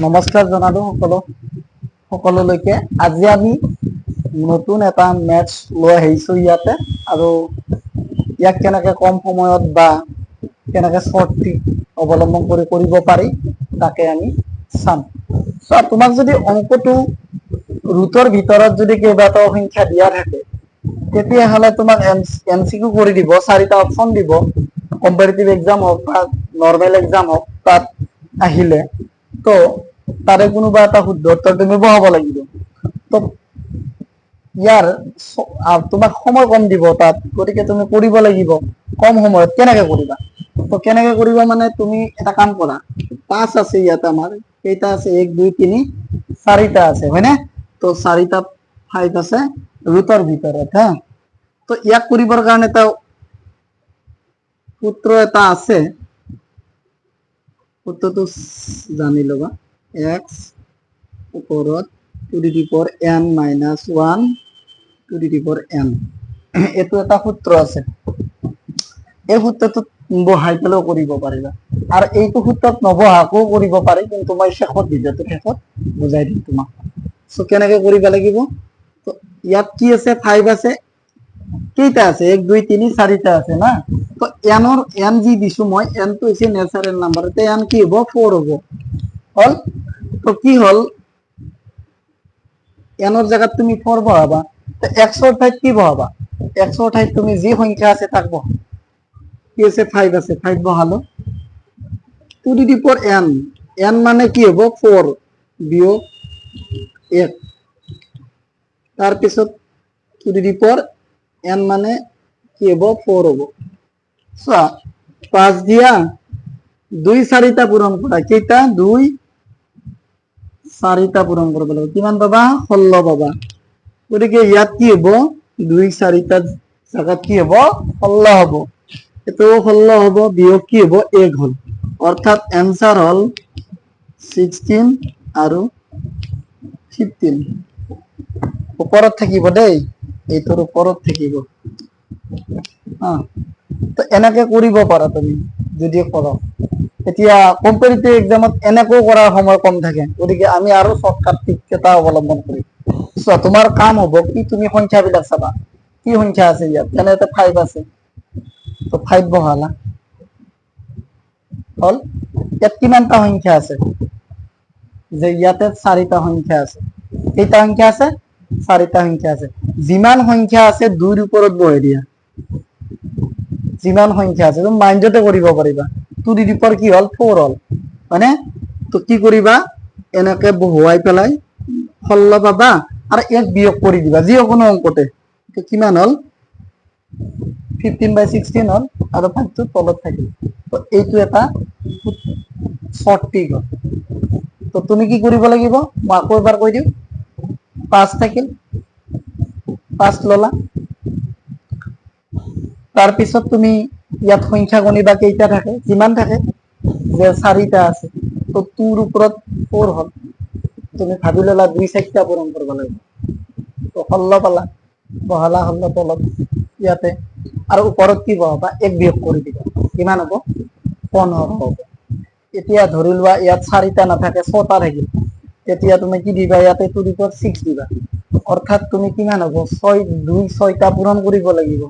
নমস্কাৰ জনালো সকলোলৈকে। আজি আমি নতুন এটা মেথছ লৈ আহিছো ইয়াতে, আৰু ইয়াক কেনেকে কম সময়ত বা কেনেকে শৰ্ট ট্ৰিক অৱলম্বন কৰি কৰিব পাৰি তাকে আমি চাম। তোমাক যদি অংকটো ৰুটৰ ভিতৰত যদি কেইবাটাও সংখ্যা দিয়া থাকে, তেতিয়াহ'লে তোমাক MCQ কৰি দিব, 4টা অপচন দিব। কম্পাৰিটিভ এক্সাম হওক বা নৰ্মেল এক্সাম হওক, তাত আহিলে তো তাৰে কোনোবা এটা শুদ্ধ উত্তৰ তুমি বহাব লাগিব। তো ইয়াৰ তোমাক সময় কম দিব তাত, গতিকে তুমি কৰিব লাগিব কম সময়ত। কেনেকে কৰিবা? তো কেনেকে কৰিবা মানে, তুমি এটা কাম কৰা, 5 আছে ইয়াত আমাৰ, কেইটা আছে? 1 2 3 4টা আছে, হয়নে? তো 4টা 5 আছে ৰুটৰ ভিতৰত। হা, তো ইয়াক কৰিবৰ কাৰণে এটা সূত্ৰ এটা আছে, সূত্ৰটো জানি লবা। x ওপৰত two the power n minus 1 two the power n, এইটো এটা সূত্ৰ আছে। এই সূত্ৰটো বহাই পেলাও কৰিব পাৰিবা, আৰু এইটো সূত্ৰত নবহাকো কৰিব পাৰি, কিন্তু মই শেষত ভিডিঅ'টো শেষত বুজাই দিম তোমাক। কেনেকে কৰিব লাগিব? তো ইয়াত কি আছে? 5 আছে। কেইটা আছে? 1 2 3 4টা আছে না। তো n যি দিছো মই, n টো হৈছে ন্যাচারাল নাম্বার, তে n কি হ'ব? 4 হ'ব। হল? তো কি হল, n ৰ জায়গাত তুমি 4 বহাবা। তো x ৰ ঠাইত কি বহাবা? x ৰ ঠাইত তুমি যি সংখ্যা আছে তাক বহাবা। কি আছে? 5 আছে, 5 বহালো। To the power n, n মানে কি হ'ব? 4 বিয়োগ 1। তাৰপিছত টু দি পাৱাৰ n মানে কি হ'ব? 4 হ'ব। চোৱা, 5 দিয়া 2 4টা পূৰণ কৰা। কেইটা? 2 4টা পূৰণ কৰিব লাগিব। কিমান পাবা? 16 পাবা। গতিকে ইয়াত কি হ'ব? 2 4টা জাগাত কি হ'ব? 16 হ'ব। এটো 16 হ'ব, বিয়োগ কি হ'ব? 1 হ'ল। অৰ্থাৎ এনসাৰ হল 16 আৰু 15। ওপৰত থাকিব দেই, এইটোৰ ওপৰত থাকিব। তো এনেকে কৰিব পাৰা তুমি যদি কৰা। এতিয়া কম্পাৰিটিভ এক্সামত এনেকৈ কৰাৰ সময় কম থাকে, গতিকে আমি আৰু শৰ্টকাট ট্ৰিক এটা অৱলম্বন কৰিম। চোৱা, তোমাৰ কাম হ'ব কি, তুমি সংখ্যাবিলাক চাবা কি সংখ্যা আছে ইয়াত। এনেতে 5 আছে, তো 5 বহালা। হল? ইয়াত কিমানটা সংখ্যা আছে? যে ইয়াতে 4টা সংখ্যা আছে। কেইটা সংখ্যা আছে? 4টা সংখ্যা আছে। যিমান সংখ্যা আছে 2ৰ ওপৰত বহাই দিয়া। যিমান সংখ্যা আছে তুমি মাইন্ডতে কৰিব পাৰিবা। টু দি পাৱাৰ কি হল? 4 হল, হয়নে? তো কি কৰিবা? এনেকে বহুৱাই পেলাই 16 পাবা, আৰু 1 বিয়োগ কৰি দিবা যিকোনো অংকতে। তো কিমান হল? 15/16 হল, আৰু 5 টো তলত থাকিল। তো এইটো এটা শৰ্ট ট্ৰিক হল। তো তুমি কি কৰিব লাগিব? মই আকৌ এবাৰ কৈ দিওঁ। 5 থাকিল, 5 ললা। তাৰপিছত তুমি ইয়াত সংখ্যা গণিবা কেইটা থাকে, কিমান থাকে? যে 4টা আছে, তো 2ৰ ওপৰত 4 হল। তুমি ভাবি ললা 2 4টা পূৰণ কৰিব লাগিব। তো 16 পালা, বহালা 16 তলত ইয়াতে, আৰু ওপৰত কি বহাবা? 1 বিয়োগ কৰি দিবা। কিমান হ'ব? 15 হ'ব। এতিয়া ধৰি লোৱা ইয়াত 4টা নাথাকে, 6টা থাকিল, তেতিয়া তুমি কি দিবা? ইয়াতে টু দি পাৱাৰ 6 দিবা। অৰ্থাৎ তুমি কিমান হ'ব? 2 6টা পূৰণ কৰিব লাগিব,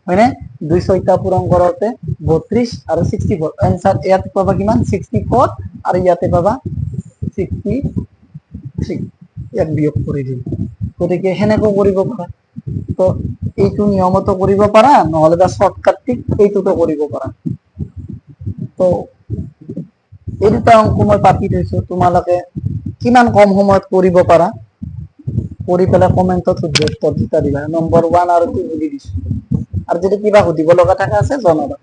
হয়নে? 2 6টা পূৰণ কৰোতে 32 আৰু 64। এনসাৰ ইয়াতে পাবা কিমান? 64, আৰু ইয়াতে পাবা 63। 1 বিয়োগ কৰি দিম। গতিকে সেনেকৈ কৰিব পাৰা। তো এইটো নিয়মতো কৰিব পাৰা, নহলে বা শৰ্টকাট ট্ৰিক এইটোতো কৰিব পাৰা। তো এই দুটা অংক মই পাতি থৈছো, তোমালোকে কিমান কম সময়ত কৰিব পাৰা কৰি পেলাই কমেন্টত শুদ্ধ উত্তৰ দিবা। নম্বৰ 1 আৰু 2 বুজি দিছো, আৰু যদি কিবা সুধিব লগা থাকে আছে জনাবা।